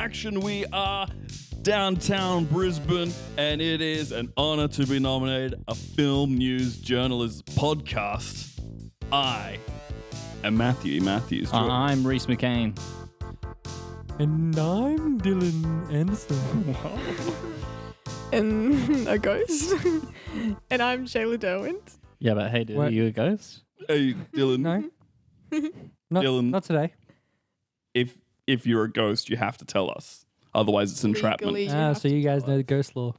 action. We are downtown Brisbane, and it is an honor to be nominated a Film News Journalist podcast. I am Matthew Matthews. I'm Rhys McCain. And I'm Dylan Anderson. And a ghost. And I'm Shayla Derwent. Yeah, but hey, dude, What? are you a ghost? Hey, Dylan. No, Dylan. not today. If you're a ghost, you have to tell us. Otherwise, it's entrapment. Legally, So you guys know the ghost law.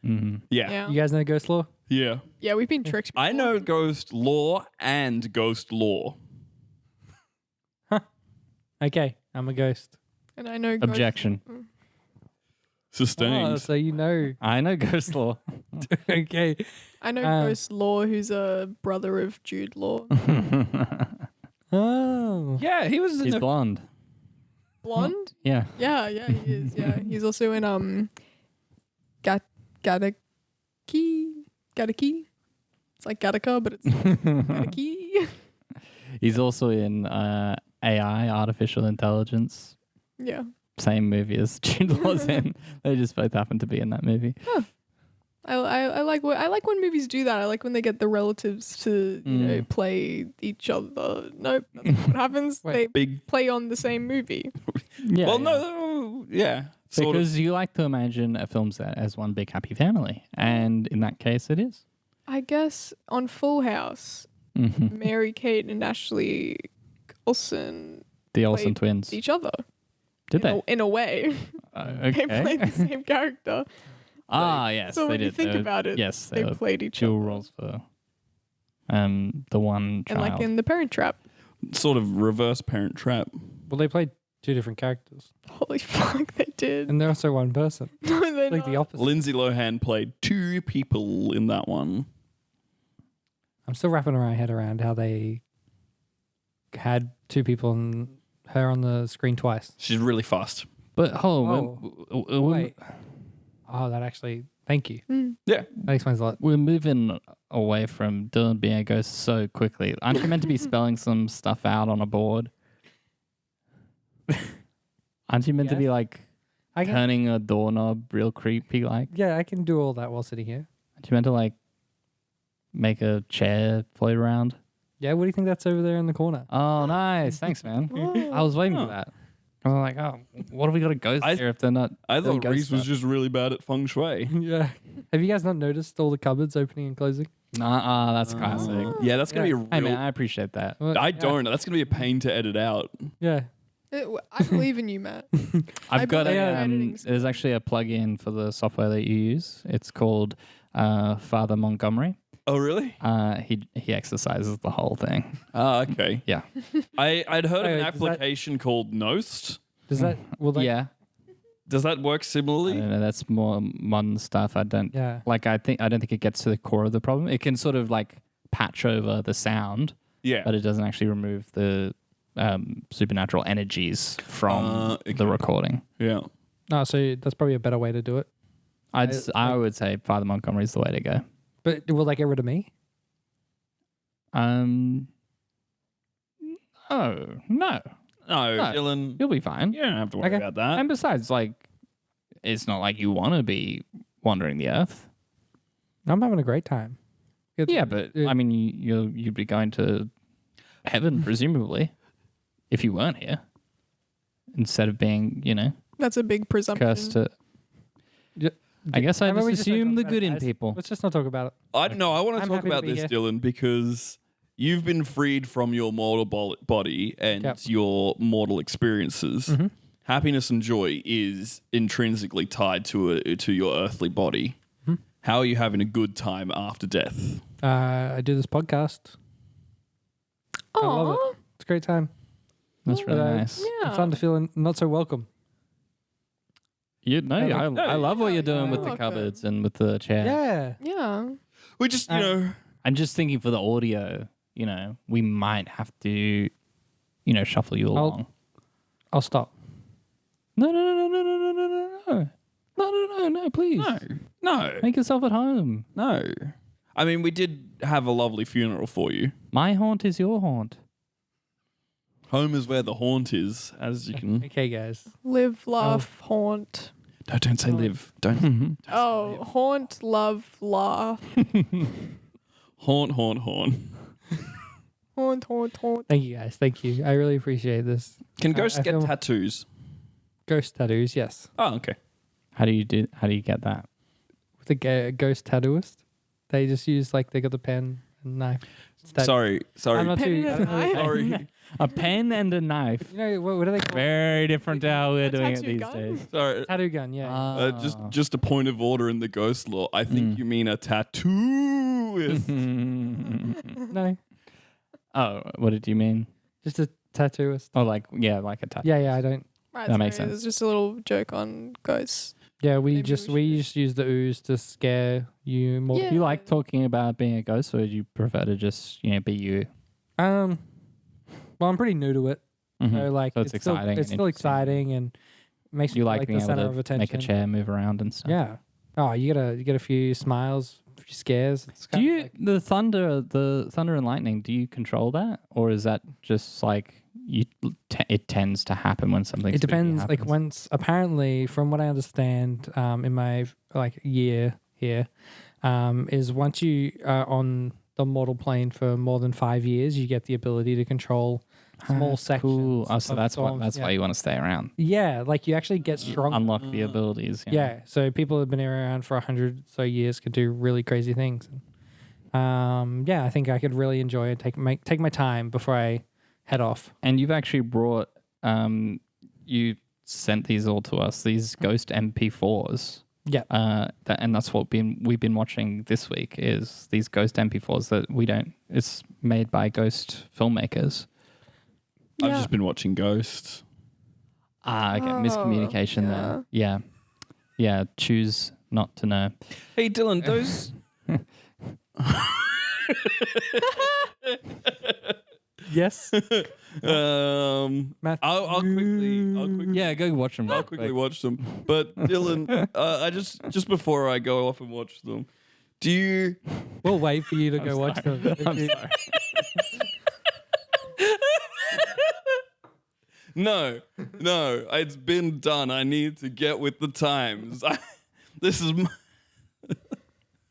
Mm-hmm. Yeah. Yeah. You guys know ghost law? Yeah. Yeah, we've been tricked before. I know ghost law and ghost law. Okay, I'm a ghost. And I know ghost. Objection. Sustained. Oh, so you know. I know ghost law. Okay. I know Um, Ghost Law, who's a brother of Jude Law. Oh. Yeah, he was in He's a blonde. Blonde? Yeah. Yeah, he is. Yeah, he's also in Gattaca. It's like Gattaca, but it's Gattaca. He's also in AI, Artificial Intelligence. Yeah. Same movie as Jude Law's in. They just both happen to be in that movie. I like when movies do that. I like when they get the relatives to play each other. Nope, that's not what happens. Wait. They big. play on the same movie. Yeah. Well, yeah. no, yeah. Sort of. Because you like to imagine a film set as one big happy family. And in that case, it is. I guess on Full House, Mm-hmm. Mary Kate and Ashley Olsen The Olsen played twins. each other. Did they? In a way, they played the Okay. same character. Yes, So they when you did. think They were- about it, yes, they were played each dual other. roles for the one And child. like in The Parent Trap. Sort of reverse Parent Trap. Well, they played two different characters. Holy fuck, they did. And they're also one person. No, they're Like the not. opposite. Lindsay Lohan played two people in that one. I'm still wrapping my head around how they had two people and her on the screen twice. She's really fast. But hold on, Wait. Oh, that actually... Thank you. Yeah. That explains a lot. we're moving away from Dylan being a ghost so quickly. Aren't you meant to be spelling some stuff out on a board? Aren't you meant to Yeah. be like I can, turning a doorknob real creepy like? yeah, I can do all that while sitting here. Aren't you meant to like make a chair float around? Yeah, what do you think that's over there in the corner? Oh, nice. Thanks, man. I was waiting for that. I was like, oh, what have we got a ghost here if they're not? I doing thought ghost Rhys was stuff? just really bad at feng shui. Yeah. Have you guys not noticed all the cupboards opening and closing? Nah, that's classic. Yeah, that's going to be a Hey, real... man, I appreciate that. Well, I yeah. don't. That's going to be a pain to edit out. Yeah. I believe in you, Matt. I've got believe a. in editing There's actually a plugin for the software that you use. It's called Father Montgomery. Oh, really? He exercises the whole thing. Ah, okay. Yeah. I'd heard of Wait, an does that- application called Nost. Does that... Will that... Yeah. Does that work I similarly? don't know. That's more modern stuff. I don't Yeah. like. I don't think it gets to the core of the problem. It can sort of like patch over the sound, Yeah. but it doesn't actually remove the supernatural energies from Okay. the recording. Yeah. No, so that's probably a better way to do it. I would say Father Montgomery is the way to go. But will that get rid of me? Oh no, No, No. Dylan, you'll be fine. you don't have to worry Okay. about that. And besides, like, it's not like you want to be wandering the earth. I'm having a great time. Yeah, but I mean, you'd be going to heaven presumably if you weren't here, instead of being, That's a big presumption. cursed to. Yeah. I guess I How about just we just don't assume talk the about good it, in guys? people. Let's just not talk about it. I don't know. I want to I'm talk happy to about be this, here. Dylan, because you've been freed from your mortal body and Yep. your mortal experiences. Mhm. Happiness and joy is intrinsically tied to your earthly body. Mhm. How are you having a good time after death? I do this podcast. I love Aw, it. It's a great time. That's really Uh, nice. yeah. It's fun to feel not so welcome. I love what you're doing with I the like cupboards and with the chair. Yeah. Yeah. We just, I'm just thinking for the audio, we might have to, shuffle you along. I'll stop. No, please. no. Make yourself at home. No. I mean, we did have a lovely funeral for you. My haunt is your haunt. Home is where the haunt is, as you can. Okay, guys. Live, laugh, haunt. No, don't say live. Don't. Oh, haunt, love, laugh. Haunt. Haunt. Thank you, guys. Thank you. I really appreciate this. Can ghosts I get feel- tattoos? Ghost tattoos, yes. Oh, okay. How do you get that? With a ghost tattooist, they just use they got the pen and knife. Sorry. I'm not Pen too. and I don't know- knife? Sorry. A pen and a knife. You know what are they called? Very different to how we're A doing it tattoo these gun? days. Sorry. Tattoo gun, yeah. Just a point of order in the ghost law. I think you mean a tattooist. No, Oh, what did you mean? just a tattooist. Oh, like a tattoo. Yeah, I don't. Right, That makes sorry, sense. It's just a little joke on ghosts. Yeah, we Maybe just we just use the ooze to scare you more. Yeah. Do you like talking about being a ghost, or do you prefer to just be you? Well, I'm pretty new to it, Mhm. so So it's exciting and It's still interesting. exciting and makes You me like like being the able center to of attention. make a chair move around and stuff. Yeah. Oh, you get a few smiles, a few scares. It's Do kind of you the thunder and lightning? Do you control that, or is that just it tends to happen when something? It spooky depends. happens? Once, apparently, from what I understand, in my year here, is once you are on the mortal plane for more than 5 years, you get the ability to control small That's sections. Cool. Oh, so of that's storms. that's why you want to stay around. Yeah, you actually get strong. Unlock the abilities. Yeah, so people have been around for 100 so years can do really crazy things. Yeah, I think I could really enjoy it. Take my time before I head off. And you've actually brought you sent these all to us. These ghost MP4s. Yeah. And that's what we've been watching this week is these ghost MP4s that we don't. It's made by ghost filmmakers. I've Yeah. just been watching Ghosts. Ah, okay. Oh, Miscommunication there. Yeah. Yeah. Choose not to know. Hey, Dylan, those. Yes. Matt. I'll quickly. Yeah, go watch them. I'll quickly watch them. But Dylan, I just before I go off and watch them, do you? We'll wait for you to go watch them. I'm sorry. No, it's been done. I need to get with the times. This is.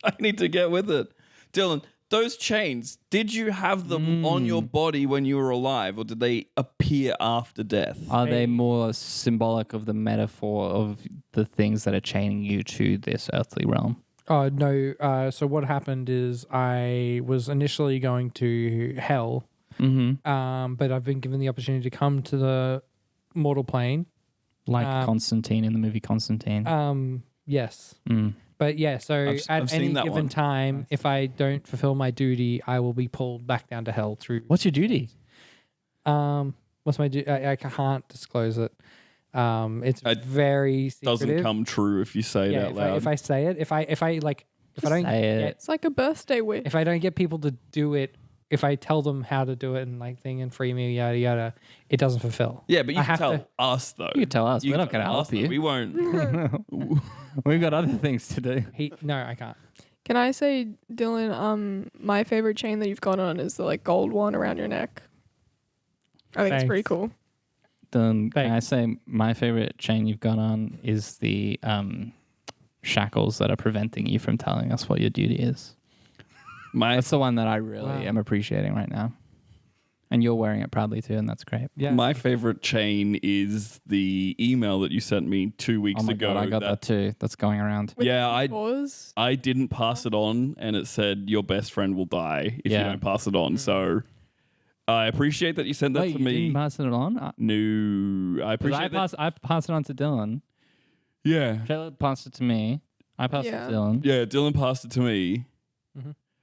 I need to get with it, Dylan. Those chains, did you have them on your body when you were alive, or did they appear after death? Are they more symbolic of the metaphor of the things that are chaining you to this earthly realm? Oh no. So what happened is I was initially going to hell, but I've been given the opportunity to come to the mortal plane. Like Constantine in the movie Constantine. Yes. Mm. But yeah, so I've at seen any that given one. time, if I don't fulfill my duty, I will be pulled back down to hell through. What's your duty? What's my duty? I can't disclose it. It's It very secretive. Doesn't come true if you say it out loud. if I say it, if I don't say it. get, It's like a birthday wish. if I don't get people to do it, if I tell them how to do it and thing and free me yada yada, it doesn't fulfill. Yeah, but you I can have tell to- us though. You can tell us. We're not can going to tell us, help though. you. We won't. We've got other things to do. No, I can't. Can I say, Dylan, my favorite chain that you've got on is the gold one around your neck. I think it's pretty Thanks. cool. Then can I Thanks. say my favorite chain you've got on is the shackles that are preventing you from telling us what your duty is. That's the one that I really Wow. am appreciating right now. And you're wearing it proudly too, and that's great. Yeah. My favorite chain is the email that you sent me 2 weeks Oh my ago. god, I got that too. That's going around. With Yeah, the pause. I didn't pass it on, and it said your best friend will die if you Yeah. don't pass it on. So I appreciate that you sent that Wait, to you me. didn't pass it on? No, I appreciate that. I passed it on to Dylan. Yeah, Shayla passed it to me. I passed it Yeah. to Dylan. yeah. Dylan passed it to me.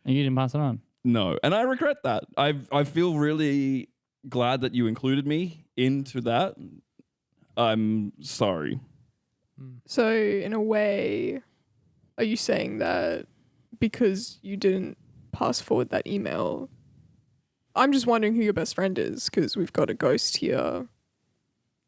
And you didn't pass it on. No, and I regret that. I feel really glad that you included me into that. I'm sorry. So, in a way, are you saying that because you didn't pass forward that email? I'm just wondering who your best friend is because we've got a ghost here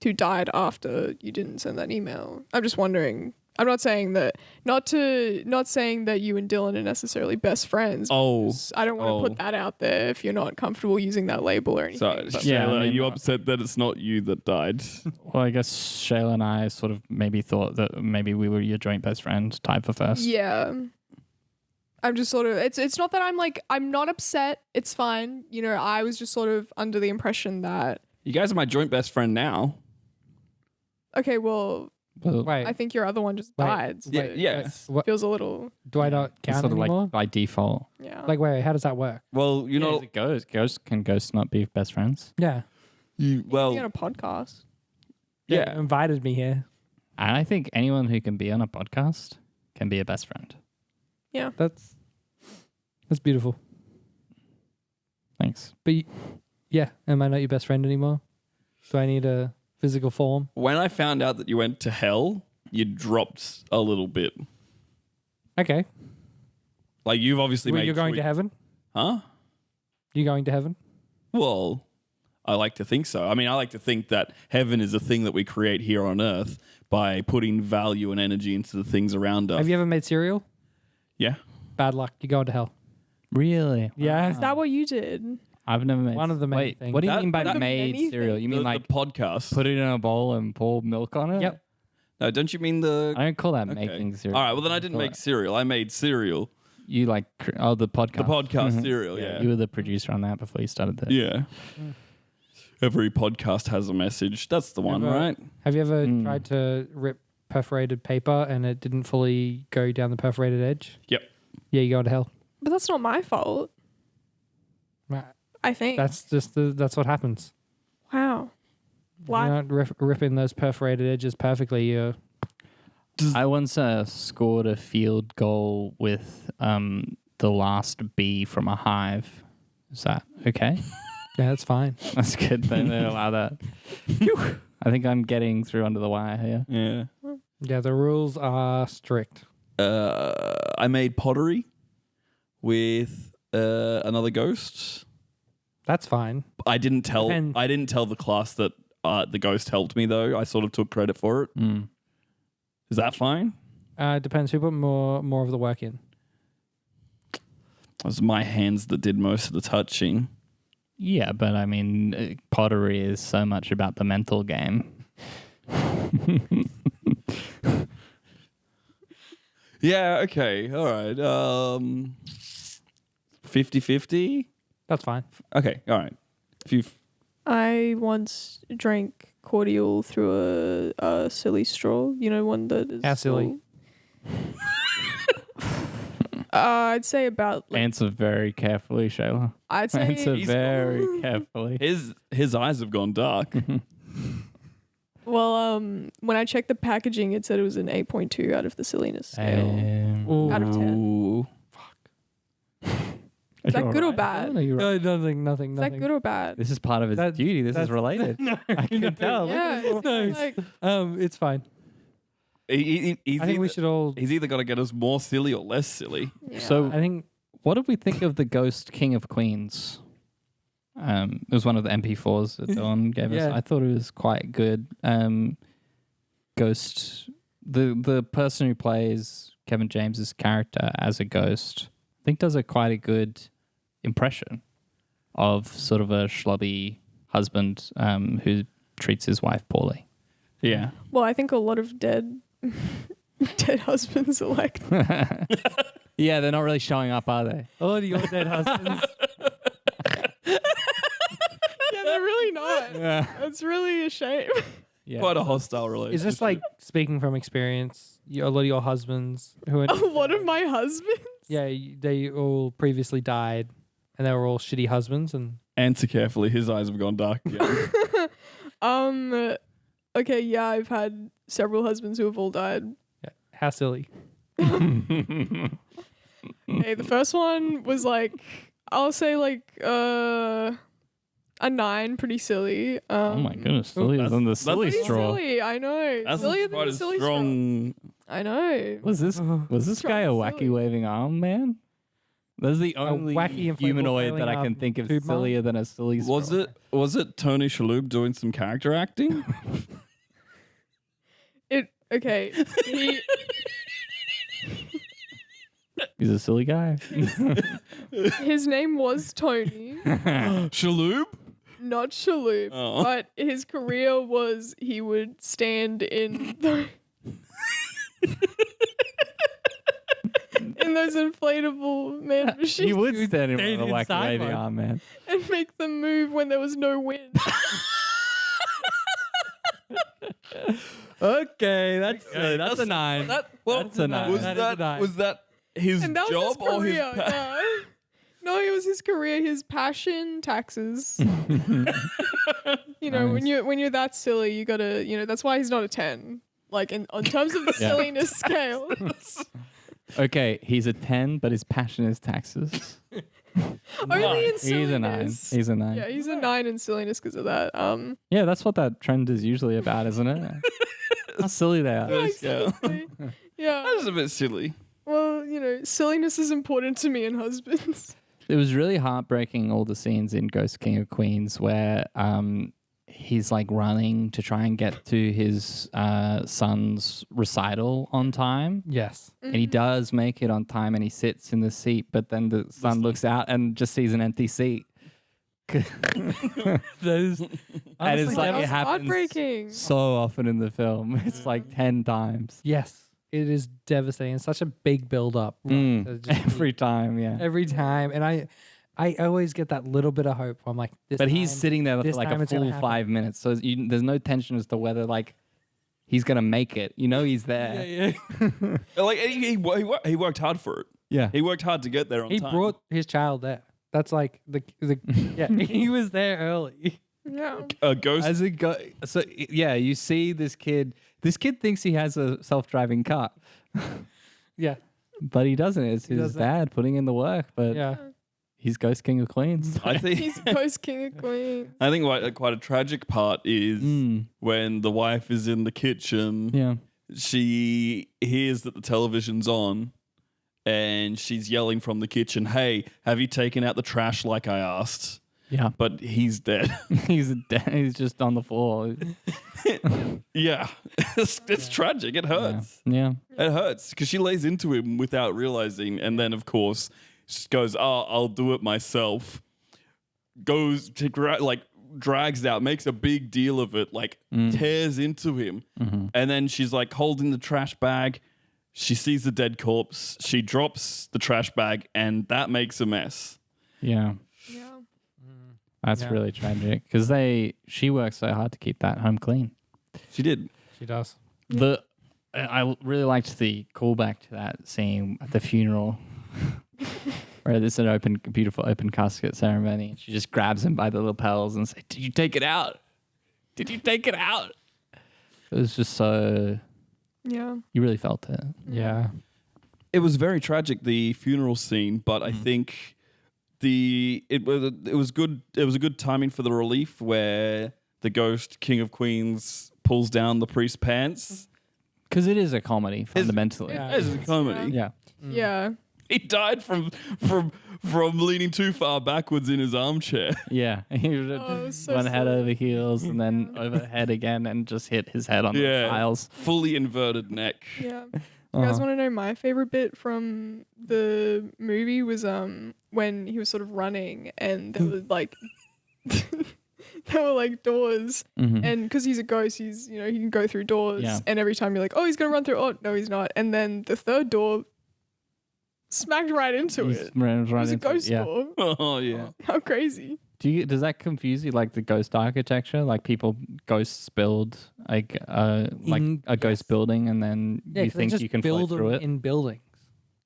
who died after you didn't send that email. I'm just wondering I'm not saying that not saying that you and Dylan are necessarily best friends. Oh, I don't want to put that out there if you're not comfortable using that label or anything. So, but- Shayla, are you upset that it's not you that died? Well, I guess Shayla and I sort of maybe thought that maybe we were your joint best friend type for first. Yeah. I'm just sort of, it's not that I'm not upset. It's fine. You know, I was just sort of under the impression that. You guys are my joint best friend now. Okay, well, Wait, I think your other one just died. So Yeah. What, feels a little, do I not It's count sort of anymore? like by default. yeah. Like, wait, how does that work? Well, you know, Can ghosts not be best friends? Yeah. you Being on well, a podcast. yeah. You invited me here. And I think anyone who can be on a podcast can be a best friend. That's beautiful. Thanks. But yeah, am I not your best friend anymore? Do I need a physical form? When I found out that you went to hell, you dropped a little bit. Okay. Like you've obviously Well, made. you're going to heaven? Huh? You going to heaven? Well, I like to think so. I mean, I like to think that heaven is a thing that we create here on earth by putting value and energy into the things around us. Have you ever made cereal? Yeah. Bad luck. You're going to hell. Really? Yeah. Is that what you did? I've never made One of the many Wait, things. what do you That- mean by that- made many cereal? You mean The like podcast? put it in a bowl and pour milk on it? Yep. No, don't you mean the? I don't call that Okay. making cereal. All right. Well, then I didn't make cereal. I made cereal. You like the podcast. The podcast Mhm. cereal. Yeah. You were the producer on that before you started that. Yeah. Every podcast has a message. That's the one, Ever- right? Have you ever tried to rip perforated paper and it didn't fully go down the perforated edge? Yep. Yeah, you go to hell. But that's not my fault. Right. I think. That's just that's what happens. Wow. Why? You're not ripping those perforated edges perfectly. You're I once scored a field goal with the last bee from a hive. Is that okay? yeah, that's fine. That's good. They don't allow that. I think I'm getting through under the wire here. Yeah. Yeah, the rules are strict. I made pottery with another ghost. That's fine. I didn't tell. Depends. I didn't tell the class that the ghost helped me though. I sort of took credit for it. Mm. Is that fine? Depends who put more of the work in. It was my hands that did most of the touching. Yeah, but I mean, pottery is so much about the mental game. Yeah. Okay. All right. 50-50. That's fine. Okay. All right. If you I once drank cordial through a silly straw. You know, one that is. How silly? all- I'd say about. Like, Answer very carefully, Shayla. I'd say. Answer very carefully. his eyes have gone dark. Well, when I checked the packaging, it said it was an 8.2 out of the silliness scale. Ooh. Out of 10. Ooh. Is that good or bad? No, nothing. Is that good or bad? This is part of his That- duty. This is that's- related. I can tell. Yeah, it's like, It's fine. He's I think we should all. He's either got to get us more silly or less silly. yeah. So, I think what did we think of the Ghost King of Queens? It was one of the MP4s that Dawn gave us. Yeah. I thought it was quite good. Ghost, the person who plays Kevin James's character as a ghost, I think does quite a good impression of sort of a schlubby husband who treats his wife poorly. Yeah. well, I think a lot of dead husbands are like that. Yeah, they're not really showing up, are they? all your dead husbands. Yeah, they're really not. Yeah. That's really a shame. Yeah. Quite a hostile relationship. Is this like speaking from experience? A lot of your husbands who are One of my husbands. yeah, they all previously died, and they were all shitty husbands. And Answer carefully. His eyes have gone dark again. Okay, yeah, I've had several husbands who have all died. yeah, how silly. Hey, the first one was like, I'll say like a 9, pretty silly. Oh my goodness, sillier than the silly Pretty straw. silly, I know. That's Sillier than quite the a silly strong. straw. I know. Was this guy a Strong wacky silly. waving arm man? That's the only wacky inflatable humanoid that flailing I can arm think of tube man? sillier than a silly straw. Was it Tony Shalhoub doing some character acting? Okay. He's a silly guy. His name was Tony, Shaloub? not Shaloub. Oh. But his career was he would stand in the in those inflatable man machines He would stand in stayed one of the wacky inside waving one. arm, man. and make them move when there was no wind. Okay, that's a 9. That's a 9. Was That is a nine. that his And that was job his or his career. No, it was his career, his passion, taxes. You know, Nice. when you're that silly, you gotta, that's why he's not a 10. Like in terms of the Yeah. silliness scale. Okay, he's a 10, but his passion is taxes. Only in silliness. He's a 9. He's a 9. Yeah, he's a 9 in silliness because of that. Yeah, that's what that trend is usually about, isn't it? How silly they are. Yeah, Yeah. exactly. Yeah. That is a bit silly. Well, silliness is important to me and husbands. It was really heartbreaking, all the scenes in Ghost King of Queens where he's like running to try and get to his son's recital on time. Yes. And he does make it on time and he sits in the seat, but then the son looks out and just sees an empty seat. Those, And it's like That it was happens heartbreaking. so often in the film. It's like 10 times. yes, it is devastating. It's such a big build up. Every time, yeah. every time, and I always get that little bit of hope. I'm like, this But he's time- sitting there for this like time a it's gonna full happen. 5 minutes. So there's no tension as to whether like he's going to make it. You know he's there. Yeah. Like he worked hard for it. Yeah. He worked hard to get there on He time. brought his child there. That's like the yeah. He was there early. Yeah. a ghost. As it go, so yeah, you see this kid. This kid thinks he has a self-driving car, Yeah, but he doesn't. It's his doesn't. dad putting in the work. But yeah. he's Ghost King of Queens. I think He's post King of Queens. I think quite a tragic part is when the wife is in the kitchen. Yeah. She hears that the television's on, and she's yelling from the kitchen, "Hey, have you taken out the trash like I asked?" Yeah. But he's dead. He's just on the floor. Yeah, it's tragic. It hurts. Yeah. It hurts because she lays into him without realizing, and then of course she goes, "Oh, I'll do it myself." Goes to drags out, makes a big deal of it, like tears into him, and then she's like holding the trash bag. She sees the dead corpse. She drops the trash bag, and that makes a mess. Yeah. Yeah. That's Yeah. really tragic because she works so hard to keep that home clean. She did. She does. I really liked the callback to that scene at the funeral, where there's an beautiful open casket ceremony. And she just grabs him by the lapels and says, "Did you take it out? Did you take it out?" It was just so Yeah. you really felt it. Yeah. It was very tragic, the funeral scene, but I think it was good. It was a good timing for the relief where the Ghost King of Queens pulls down the priest's pants. Because it is a comedy fundamentally. Yeah. It's a comedy. Yeah. Yeah. He died from leaning too far backwards in his armchair. Yeah. He Oh, so went head silly. over heels and then overhead again and just hit his head on the tiles. Fully inverted neck. Yeah. You guys want to know my favorite bit from the movie was when he was sort of running and there were like there were like doors and because he's a ghost he can go through doors Yeah. and every time you're like, oh, he's gonna run through, oh no he's not, and then the third door smacked right into He's it. right It was a into it, ghost yeah. door. Oh yeah. How crazy. Does that confuse you, like the ghost architecture? Like ghosts build like a ghost building, and then Yeah, you 'cause they think just you can flow build through them it? in buildings.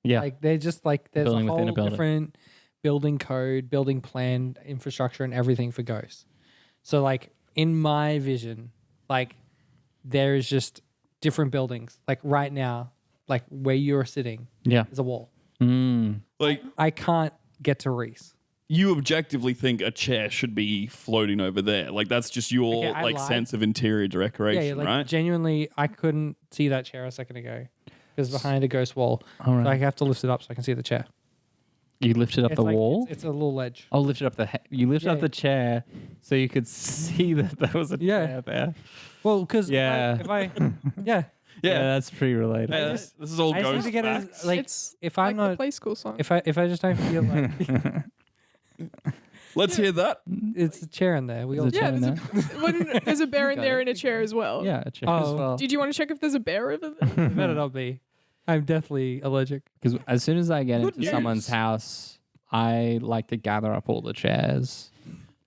Yeah, Like they just like there's Building a within whole a building. different building code, building plan, infrastructure, and everything for ghosts. So like in my vision, like there is just different buildings. Like right now, like where you're sitting, yeah. is a wall. Like I can't get to Rhys. you objectively think a chair should be floating over there. Like that's just your Okay, I lied. sense of interior decoration, Yeah, like right? genuinely, I couldn't see that chair a second ago. It was behind a ghost wall. All right. So I have to lift it up so I can see the chair. You lifted up It's the like- wall. It's a little ledge. Oh, lifted up you lifted up Yeah. the chair so you could see that there was a Yeah. chair there. Well, because Yeah. if I yeah, Yeah, that's pretty related. Yeah, this is all I just need ghost to get facts. It's if I'm like the not, play school song. if I just don't feel like Let's hear that. it's a chair in there. We all There's a yeah, there's a bear in Got there it. in a chair as well. Yeah, a chair as Oh. well. Did you want to check if there's a bear over there? better not be. I'm deathly allergic. Because as soon as I get Good into news. someone's house, I like to gather up all the chairs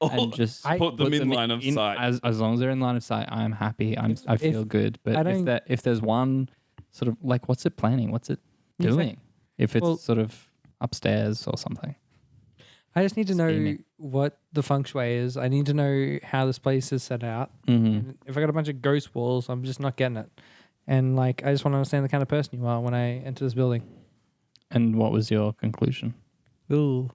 and just put them in line of sight. As long as they're in line of sight, I'm happy. I feel good. I But don't- if there's one sort of like, what's it planning? What's it doing? If it's Well- sort of upstairs or something. I just need to know Scheming. what the feng shui is. I need to know how this place is set out. Mm-hmm. And if I got a bunch of ghost walls, I'm just not getting it. And like, I just want to understand the kind of person you are when I enter this building. And what was your conclusion? Ooh.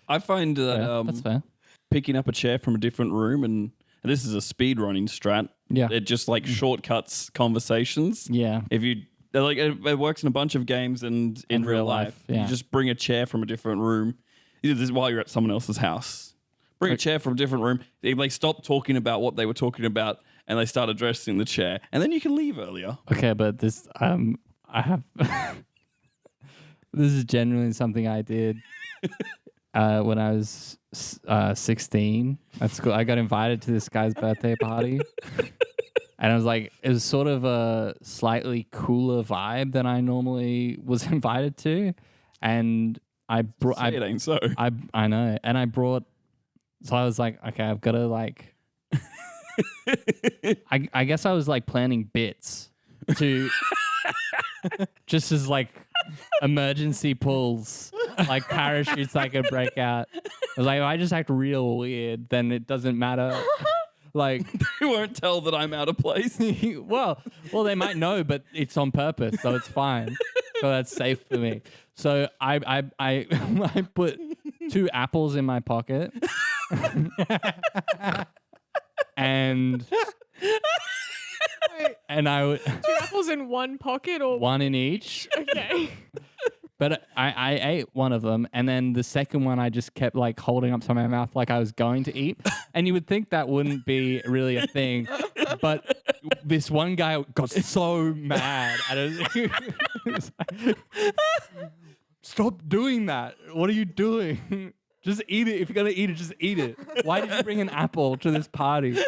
I find that Yeah, that's fair. picking up a chair from a different room, and this is a speed running strat. Yeah. It just like shortcuts conversations. Yeah. If you like, it works in a bunch of games and in real life. yeah. You just bring a chair from a different room. You do this while you're at someone else's house. Bring a chair from a different room. They stop talking about what they were talking about, and they start addressing the chair, and then you can leave earlier. Okay, but this I have this is genuinely something I did when I was 16 at school. I got invited to this guy's birthday party. And I was like, it was sort of a slightly cooler vibe than I normally was invited to. And I brought Say it ain't so. I know. And I brought, so I was like, okay, I've got to like, I guess I was like planning bits to just as like emergency pulls, like parachutes I could break out. I was like, if I just act real weird, then it doesn't matter. Like, You won't tell that I'm out of place. well, they might know, but it's on purpose, so it's fine. So that's safe for me. So I I put 2 apples in my pocket, and I 2 apples in one pocket or one in each. Okay. But I ate one of them, and then the second one I just kept like holding up to my mouth like I was going to eat. And you would think that wouldn't be really a thing, but this one guy got so mad at it. He was like, stop doing that. What are you doing? Just eat it. If you're going to eat it, just eat it. Why did you bring an apple to this party?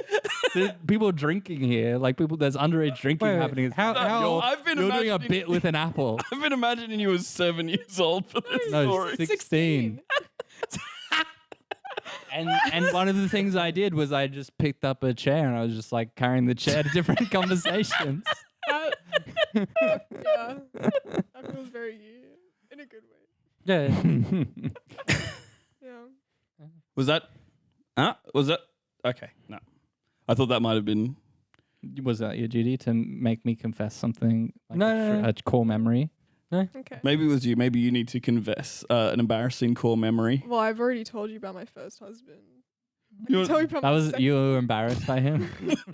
There's people drinking here. Like there's underage drinking Wait, happening. how- I've been You're doing a imagining- bit with an apple. I've been imagining you as 7 years old for this No, story. 16. And one of the things I did was I just picked up a chair and I was just like carrying the chair to different conversations. That, yeah. That feels very you in a good way. Yeah. Yeah. Was that? Was that? Okay, no. I thought that might have been. Was that your duty to make me confess something? Like No. a core memory. Okay. Maybe it was you. Maybe you need to confess an embarrassing core memory. Well, I've already told you about my first husband. I You- can tell you about That my was second- you were embarrassed by him.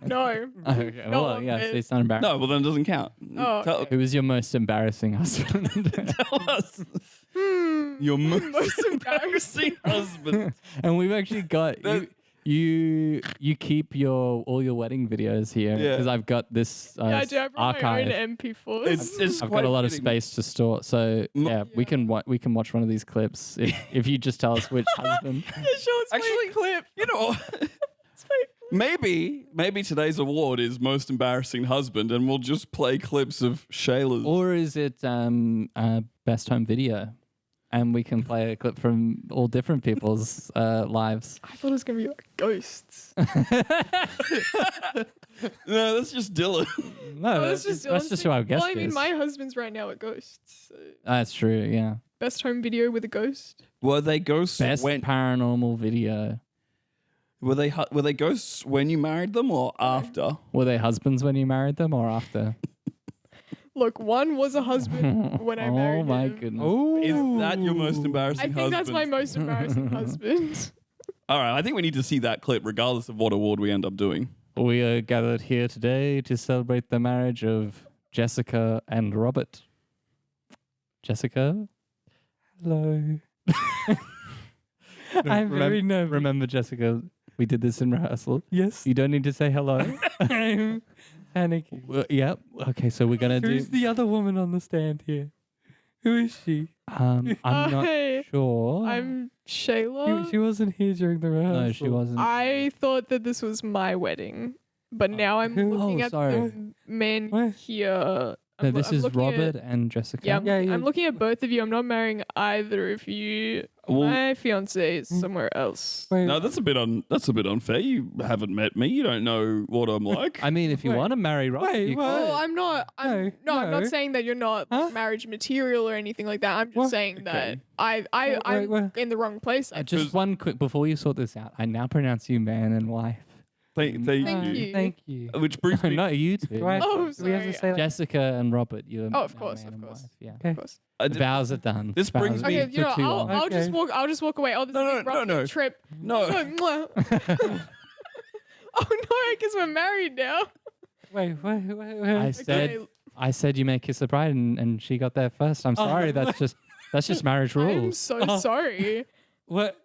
No. Okay, No, well, yeah, man. so it's not embarrassing. No, well then it doesn't count. Oh, Tell, okay. Who was your most embarrassing husband? tell us Hmm. your most Most embarrassing husband. And we've actually got That- you keep all your wedding videos here Yeah. because I've got this Yeah, I do. I brought archive. my own MP4s. It's I've quite got a lot of fitting. space to store, so yeah, we can watch one of these clips if you just tell us which husband. Yeah, sure, it's Actually, my clip. You know, It's my maybe today's award is most embarrassing husband, and we'll just play clips of Shayla's. Or is it best home video, and we can play a clip from all different people's lives. I thought it was gonna be like ghosts. No, that's just Dylan. No, Oh, that's just who our guest Well, I mean, is. my husband's right now a ghost. So That's true. Yeah, best home video with a ghost. Were they ghosts best when? paranormal video. Were they ghosts when you married them or after? Were they husbands when you married them or after? Look, one was a husband when I married Oh my him. goodness. Is that your most embarrassing I think husband? that's my most embarrassing husband. All right, I think we need to see that clip, regardless of what award we end up doing. We are gathered here today to celebrate the marriage of Jessica and Robert. Jessica? Hello. I'm very nervous. Remember, Jessica, we did this in rehearsal. Yes. You don't need to say hello. Hello. panicking. Well, yep. Okay, so we're gonna do. Who's the other woman on the stand here? Who is she? I'm not Hey, sure. I'm Shayla. She wasn't here during the rehearsal. No, she wasn't. I thought that this was my wedding, but now I'm who- looking Oh, at sorry. the men What? here. No, this I'm is looking Robert At, and Jessica. yeah, Yeah, I'm looking at both of you. I'm not marrying either of you. Well- My fiance is somewhere else. Wait, No, that's a bit unfair. You haven't met me. You don't know what I'm like. I mean, if you Wait. want to marry Robert, Wait, you what? could. Well, I'm not. I'm No. not saying that you're not Huh? marriage material or anything like that. I'm just What? saying that Okay. I'm wait. in the wrong place. Just one quick before you sort this out. I now pronounce you man and wife. Thank Thank you. you. Thank you. Which brings me. Not you two. Do I- Oh, do we have to sorry. say Jessica and Robert. You. Oh, of course, man of and course. wife, Yeah. Okay. Of course. I did- Vows are done. This Vows brings are me- Okay, you know, took too long. I'll just walk. I'll just walk away. Oh, this No, is no, a rough no. trip. No. Oh no! I guess we're married now. Wait. I said. I said you may kiss the bride, and she got there first. I'm sorry. That's just marriage I'm rules. so sorry. What?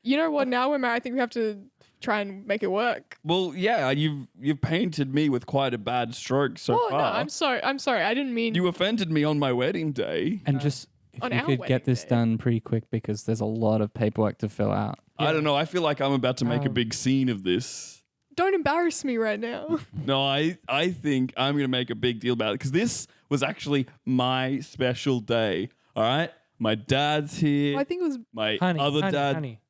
You know what? Now we're married. I think we have to try and make it work. Well, yeah, you've painted me with quite a bad stroke so Oh no, far. I'm sorry. I'm sorry. I didn't mean. You offended me on my wedding day. And just if on you our could wedding get this day. done pretty quick because there's a lot of paperwork to fill out. I don't know. I feel like I'm about to make a Um, big scene of this. Don't embarrass me right now. No, I think I'm going to make a big deal about it because this was actually my special day. All right? My dad's here. I think it was. My Honey, other honey, dad. honey.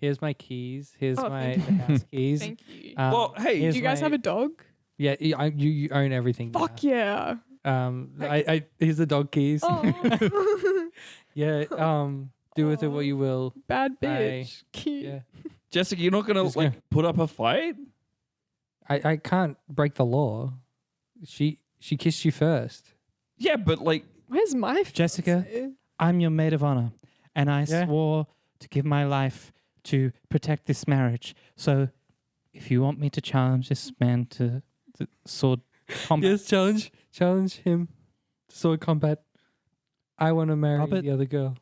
Here's my keys. Here's Oh, my thank the house keys. Thank you. Well, hey, here's Do you guys my- have a dog? Yeah, you own everything. Fuck yeah. I here's the dog keys. Oh, Yeah. Do with it what you will. bad I- bitch. Cute. Yeah. Jessica, you're not going Just to like put up a fight? I can't break the law. She kissed you first. Yeah, but like, Where's my Jessica? fiancé? I'm your maid of honor, and I Yeah. swore to give my life to protect this marriage. So, if you want me to challenge this man to sword combat, Yes, challenge him to sword combat. I want to marry Robert? the other girl.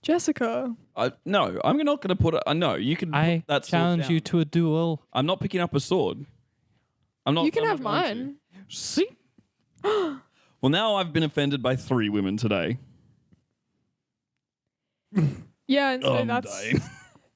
Jessica. no, I'm not going to put it. No, you can. I put that sword challenge down. you to a duel. I'm not picking up a sword. I'm not. You can I'm have not going mine. to. See? Well, now I've been offended by 3 women today. Yeah, and so I'm that's dying.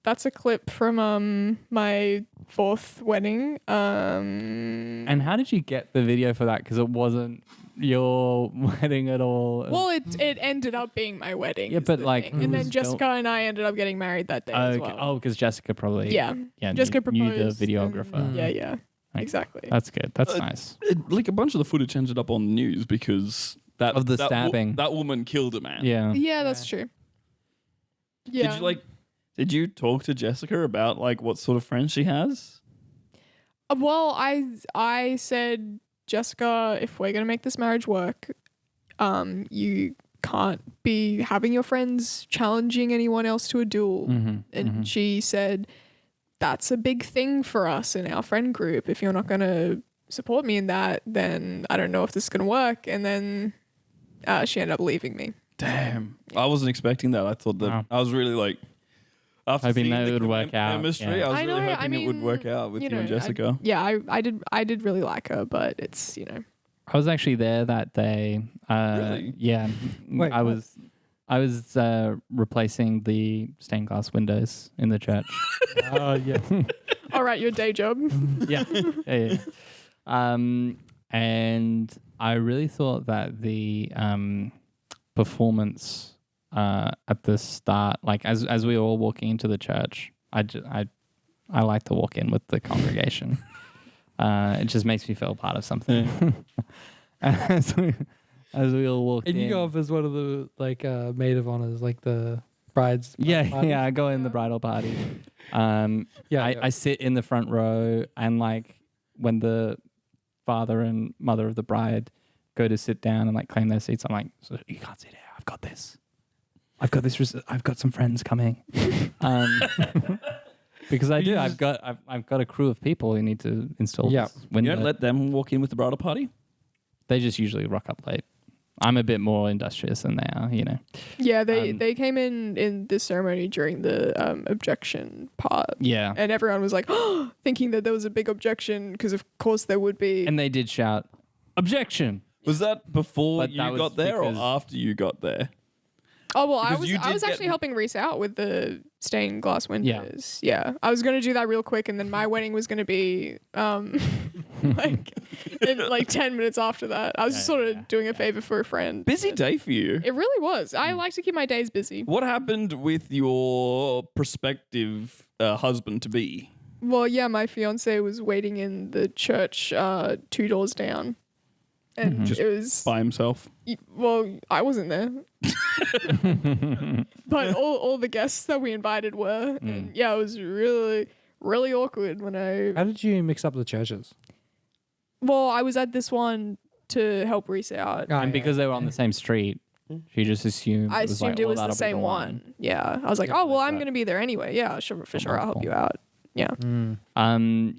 that's a clip from my 4th wedding. And how did you get the video for that? Because it wasn't your wedding at all. well, it ended up being my wedding. Yeah, is but, the like, thing. and then who's Jessica and I ended up getting married that day as okay. well. Oh, because Jessica probably Yeah. yeah Jessica knew the proposed and- videographer. Yeah, Okay. exactly. That's good. That's Uh, nice. Like a bunch of the footage ended up on the news because Of the that stabbing. that woman killed a man. Yeah. Yeah, that's true. Yeah. Did you talk to Jessica about like what sort of friends she has? Well, I said, Jessica, if we're gonna make this marriage work, you can't be having your friends challenging anyone else to a duel. Mhm, And mhm. she said, that's a big thing for us in our friend group. If you're not gonna support me in that, then I don't know if this is gonna work. And then she ended up leaving me. Damn, I wasn't expecting that. I thought that Wow. I was really like after Hoping seeing that the it would work out, chemistry. yeah. I was I really know, hoping I it would work mean, out with you, know, and Jessica. I did really like her, but it's, I was actually there that day. Really? Yeah. Wait, I what? was replacing the stained glass windows in the church. Oh yeah. all right, your day job. yeah. Yeah. And I really thought that the performance at the start, like as we were all walking into the church, I like to walk in with the congregation. It just makes me feel part of something. as we all walked And in. you go off as one of the maid of honors, like the bride's. Yeah, party? yeah, I go in the bridal party. Yeah, I sit in the front row, and like when the father and mother of the bride go to sit down and like claim their seats, I'm like, so you can't sit here. I've got this. I've got some friends coming. Because I do. I've got a crew of people who need to install. Yeah. this You window. don't let them walk in with the bridal party. They just usually rock up late. I'm a bit more industrious than they are, you know. Yeah, they came in this ceremony during the objection part. Yeah. And everyone was like, thinking that there was a big objection because of course there would be. And they did shout, objection. Was that before But you that was got there or because- after you got there? Oh, well, I Because you did was actually get- helping Rhys out with the stained glass windows. Yeah. I was going to do that real quick and then my wedding was going to be like in like 10 minutes after that. I was just sort of doing a favor for a friend. Busy day for you. It really was. I like to keep my days busy. What happened with your prospective husband-to-be? Well, yeah, my fiance was waiting in the church 2 doors down. And it was By himself? well, I wasn't there. But all the guests that we invited were. And yeah, it was really, really awkward when How did you mix up the churches? Well, I was at this one to help Rhys out. Oh, And because they were on the same street, she just assumed I it was assumed like, it well, was the that'll be same one. Yeah. I was like, oh, well, I'm going to be there anyway. Yeah, sure, for sure. I'll help you out. Yeah.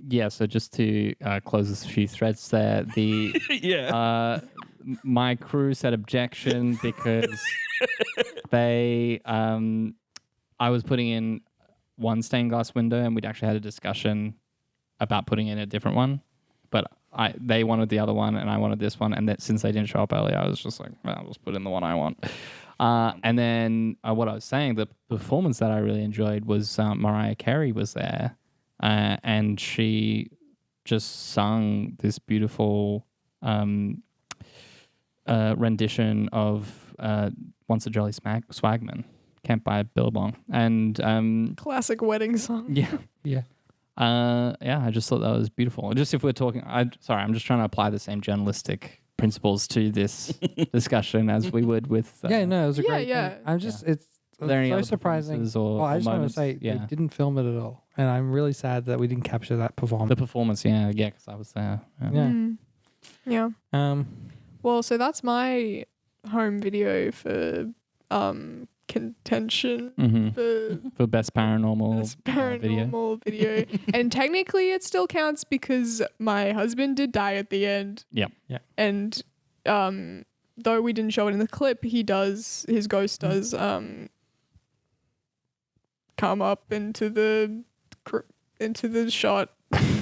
Yeah, so just to close a few threads there, the Yeah. my crew said objection because they I was putting in one stained glass window and we'd actually had a discussion about putting in a different one, but they wanted the other one and I wanted this one, and that since they didn't show up earlier, I was just like, well, I'll just put in the one I want. And then what I was saying, the performance that I really enjoyed was Mariah Carey was there, and she just sung this beautiful rendition of Once a Jolly Swagman, Can't Buy a Billabong. And Classic wedding song. yeah. Yeah. Yeah, I just thought that was beautiful. Just if we're talking, I'm just trying to apply the same journalistic principles to this discussion as we would with. Yeah, no, it was a Yeah, great. yeah. I'm just, it's Are there any so other surprising. performances or Well, I just want to moments? say Yeah. they didn't film it at all, and I'm really sad that we didn't capture that The performance. performance, yeah, because I was there. Yeah. Yeah. Well, so that's my home video for contention Mm-hmm. For best paranormal, this video. paranormal video. And technically it still counts because my husband did die at the end. Yep. Yeah. And though we didn't show it in the clip, his ghost does come up into the shot.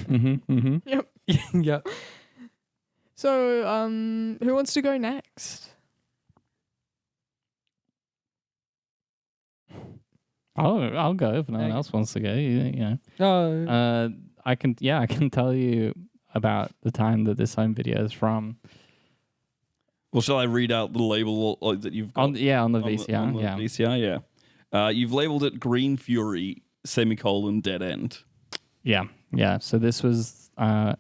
Yep. Yeah. So who wants to go next? I'll go if no one else wants to go. You know. Oh, I can tell you about the time that this home video is from. Well, shall I read out the label that you've got? On the VCR. on the yeah. VCR, yeah. You've labeled it Green Fury, dead end. Yeah. So this was the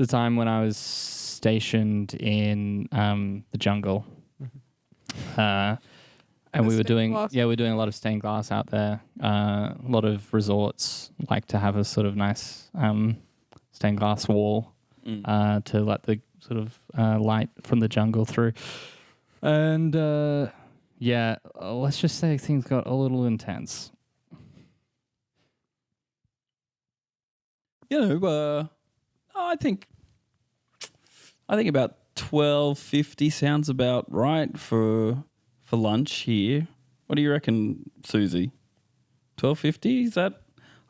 time when I was stationed in the jungle. And we were doing we're doing a lot of stained glass out there. A lot of resorts like to have a sort of nice stained glass wall to let the sort of light from the jungle through. And let's just say things got a little intense. I think about 12.50 sounds about right for lunch here. What do you reckon, Susie? 12.50? Is that?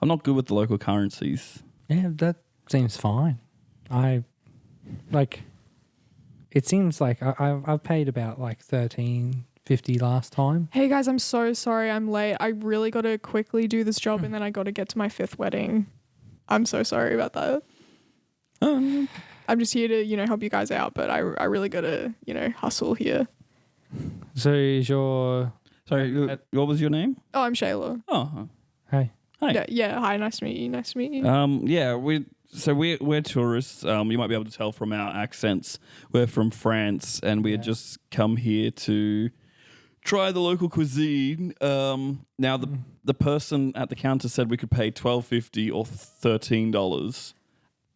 I'm not good with the local currencies. yeah, that seems fine. It seems like I've paid about like $13.50 last time. Hey guys, I'm so sorry I'm late. I really got to quickly do this job and then I got to get to my 5th wedding. I'm so sorry about that. I'm just here to, help you guys out, but I really got to, hustle here. So is your Sorry, what was your name? Oh, I'm Shayla. Oh, hey? hi. Yeah. Hi, nice to meet you. Yeah, we're tourists. You might be able to tell from our accents. We're from France, and we had just come here to try the local cuisine. Now the person at the counter said we could pay $12.50 or $13,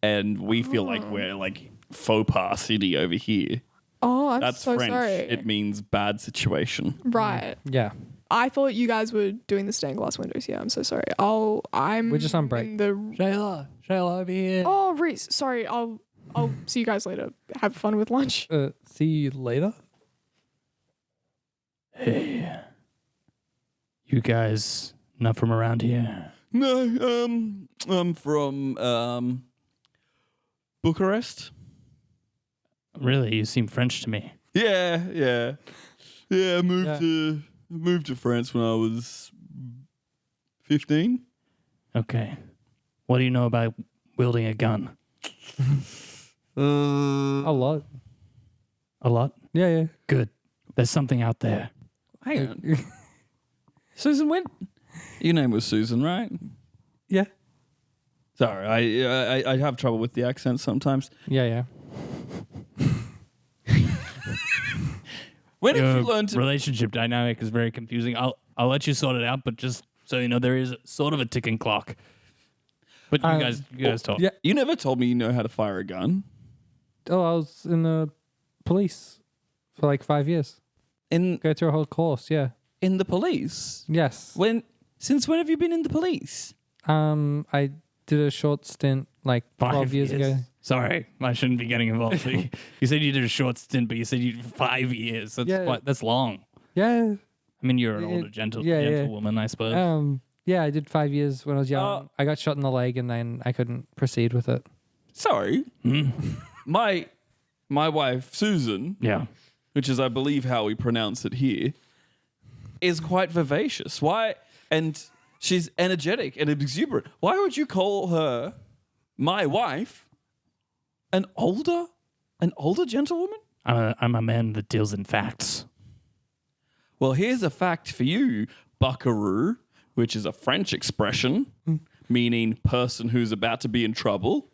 and we feel like we're like faux pas city over here. Oh, I'm That's so French. sorry. It means bad situation. Right. Yeah. I thought you guys were doing the stained glass windows. Yeah, I'm so sorry. We're just on break. in the Shayla over here. Oh, Rhys, sorry. I'll see you guys later. Have fun with lunch. See you later. Hey, you guys not from around here? No, I'm from Bucharest. Really? You seem French to me. Yeah. I moved to France when I was 15. Okay. What do you know about wielding a gun? A lot. A lot? Yeah. Good. There's something out there. Hang on. Susan, when your name was Susan, right? Yeah. Sorry, I have trouble with the accent sometimes. Yeah. When did Your you learn to? relationship dynamic is very confusing. I'll let you sort it out, but just so you know, there is sort of a ticking clock. But you guys talk. Yeah. You never told me you know how to fire a gun. Oh, I was in the police for like 5 years. Go through a whole course. Yeah. In the police. Yes. Since when have you been in the police? I did a short stint like 12 5 years ago. Sorry, I shouldn't be getting involved. You said you did a short stint, but you said you did 5 years. That's long. Yeah. I mean, you're an older gentlewoman, I suppose. Yeah, I did 5 years when I was young. I got shot in the leg and then I couldn't proceed with it. Sorry. My wife, Susan, Yeah. which is, I believe, how we pronounce it here, is quite vivacious. Why? And she's energetic and exuberant. Why would you call her, my wife, an older gentlewoman? I'm a man that deals in facts. Well, here's a fact for you, buckaroo, which is a French expression meaning person who's about to be in trouble.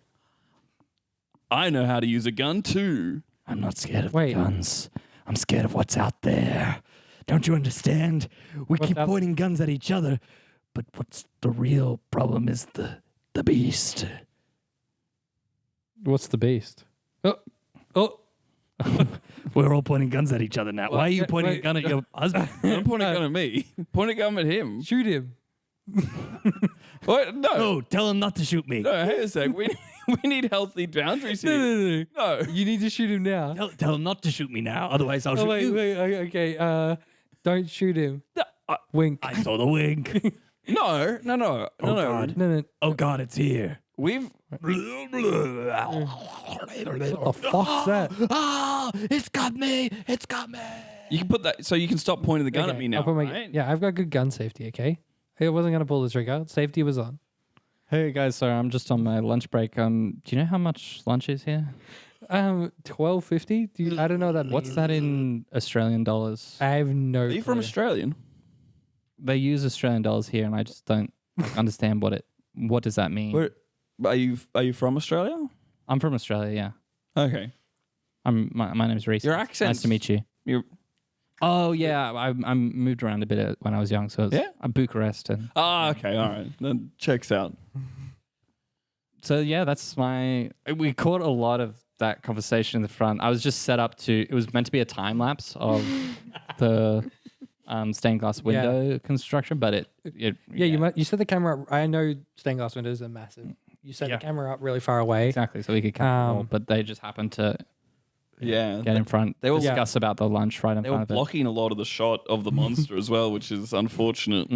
I know how to use a gun too. I'm not scared of guns. I'm scared of what's out there. Don't you understand? We keep pointing guns at each other, but what's the real problem is the beast. What's the beast? Oh. We're all pointing guns at each other now. Why are you pointing a gun at your husband? Don't point a gun at me. Point a gun at him. Shoot him. What? No. No, tell him not to shoot me. No, hey a sec. We need healthy boundaries here. No. No. You need to shoot him now. Tell him not to shoot me now. Otherwise, I'll shoot you. Okay. Don't shoot him. Wink. I saw the wink. No. God. No. Oh, God, it's here. We've. What the fuck's that? Ah, it's got me. It's got me. You can put that so you can stop pointing the gun at Okay, me now. I'll put my- right? Yeah, I've got good gun safety, okay? I wasn't going to pull the trigger. Safety was on. Hey guys, sorry, I'm just on my lunch break. Do you know how much lunch is here? $12.50? I don't know what that means. What's that in Australian dollars? I have no Are you from clue. Australian? They use Australian dollars here, and I just don't understand what does that mean. Where, are you from Australia? I'm from Australia, yeah. Okay. My name's Rhys. Your accent. Nice to meet you. Oh yeah, I moved around a bit when I was young, so I'm Bucharest and. Okay, all right. That checks out. So yeah, that's we caught a lot of that conversation in the front. I was just set up it was meant to be a time lapse of the stained glass window construction, but you set the camera up. I know stained glass windows are massive. You set the camera up really far away. exactly, so we could capture it all, but they just happened to get in front. They were discuss about the lunch right in They front were of it. blocking a lot of the shot of the monster as well, which is unfortunate.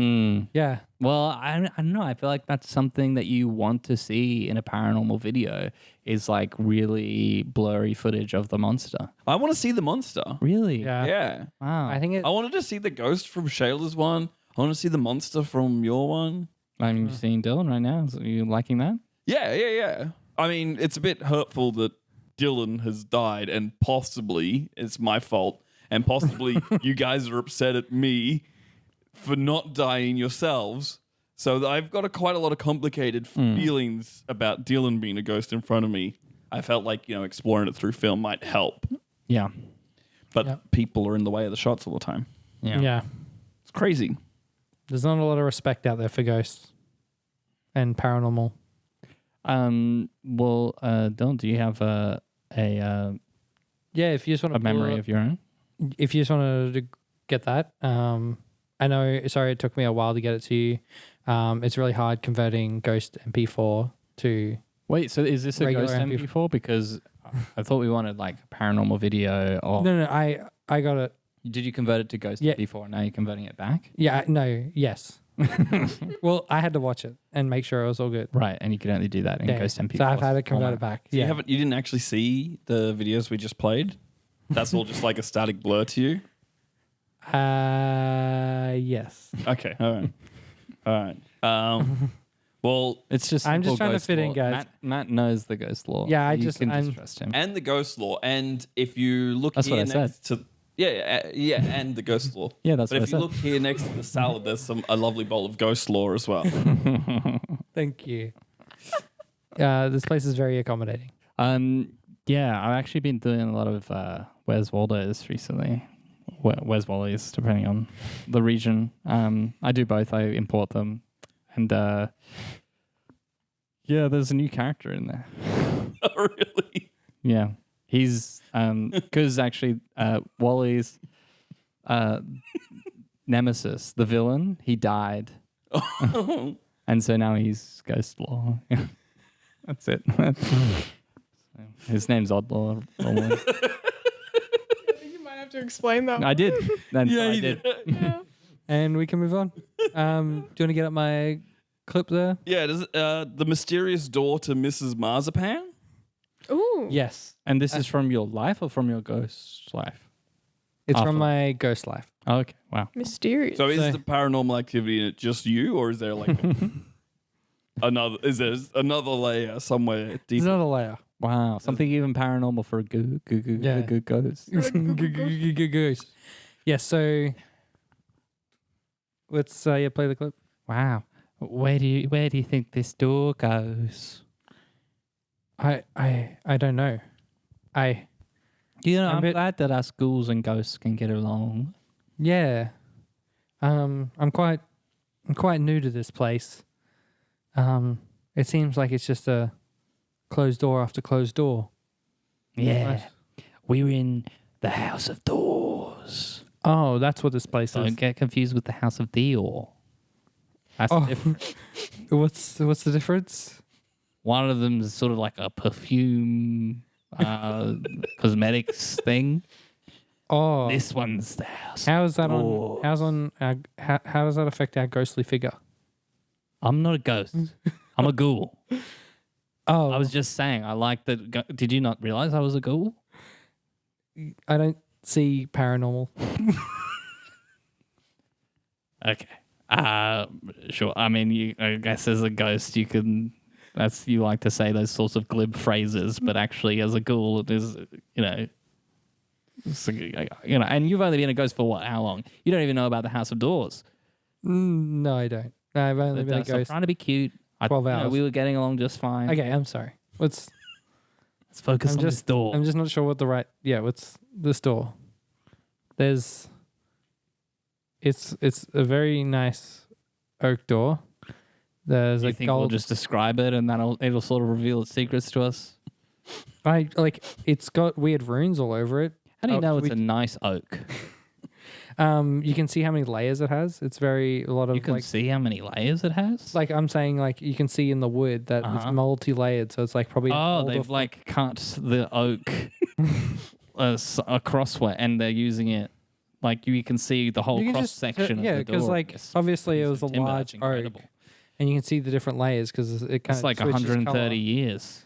Yeah. Well, I don't know. I feel like that's something that you want to see in a paranormal video is like really blurry footage of the monster. I want to see the monster. Really? Yeah. Yeah. Wow. I think it. I wanted to see the ghost from Shayla's one. I want to see the monster from your one. I'm seeing Dylan right now. Are you liking that? Yeah. I mean, it's a bit hurtful that Dylan has died and possibly it's my fault and possibly you guys are upset at me for not dying yourselves. So I've got quite a lot of complicated feelings about Dylan being a ghost in front of me. I felt like, exploring it through film might help. Yeah. But people are in the way of the shots all the time. Yeah. It's crazy. There's not a lot of respect out there for ghosts and paranormal. Well, Dylan, do you have a If you just want to memory of your own? If you just wanted to get that, I know. Sorry, it took me a while to get it to you. It's really hard converting Ghost MP4 to. Wait, so is this a regular ghost MP4? Because I thought we wanted like a paranormal video or No. I got it Did you convert it to Ghost Yeah. before? Now you're converting it back? Yeah, no, yes. Well, I had to watch it and make sure it was all good. Right, and you can only do that in Yeah, Ghost MP. so I've had it convert it back. So Yeah. you didn't actually see the videos we just played? That's all just like a static blur to you? Yes. Okay, all right. Well, It's just I'm just simple trying to ghost fit in, lore. guys. Matt knows the ghost law. Yeah, I You just- can I'm- trust him. and the ghost law. And if you look That's here what I next to... Yeah, and the ghost law. Yeah, that's But what if I you said. look here next to the salad, there's a lovely bowl of ghost law as well. Thank you. This place is very accommodating. Yeah, I've actually been doing a lot of Where's Waldo's recently. Where's Wally's, depending on the region. I do both. I import them, and yeah, there's a new character in there. Oh, really? Yeah, he's because actually Wally's nemesis, the villain, he died, and so now he's Ghost Law. That's it. His name's Oddlaw. I think you might have to explain that. I did. That's Yeah, what I you did. Yeah. And we can move on. Do you want to get up my clip there? Yeah, does the mysterious door to Mrs. Marzipan? Ooh. Yes. And this is from your life or from your ghost life? It's Awful. from my ghost life. Oh, okay. Wow. Mysterious. So is So- the paranormal activity in it just you, or is there like another? Is there another layer somewhere There's deeper? another layer. Wow. Something even paranormal for a Yeah. good ghost. Goose. Yes, so let's play the clip. Wow. Where do you think this door goes? I don't know. You know, I'm I'm bit- glad that us ghouls and ghosts can get along. Yeah. I'm quite new to this place. It seems like it's just a closed door after closed door. Yeah. We're in the House of Doors. Oh, that's what this place Don't is. get confused with the House of Dior. That's Oh. different. What's the difference? One of them is sort of like a perfume cosmetics thing. Oh, This one's the House. how is that Doors. how does that affect our ghostly figure? I'm not a ghost. I'm a ghoul. Oh, I was just saying, I like that. Did you not realize I was a ghoul? I don't see paranormal. Okay. Sure. I mean, I guess as a ghost, you can. You like to say those sorts of glib phrases, but actually, as a ghoul, it is, and you've only been a ghost for what? How long? You don't even know about the House of Doors. No, I don't. I've only been a Stop ghost. trying to be cute. 12 hours. We were getting along just fine. Okay, I'm sorry. Let's focus on this door. I'm just not sure what the right. Yeah, what's this door? It's a very nice oak door. There's you a think we'll gold. just describe it, and it'll sort of reveal its secrets to us? It's got weird runes all over it. How do you Oh, know it's we- a nice oak? You can see how many layers it has. It's a lot of You can see how many layers it has. like I'm saying, like you can see in the wood that it's Uh-huh. multi-layered. So it's like probably an Oh, older they've like cut the oak across way, and they're using it like you can see the whole You can cross just- section of yeah, the door. because like It's obviously it was a timber, large that's incredible. oak, and you can see the different layers because it kind It's of like 130 years.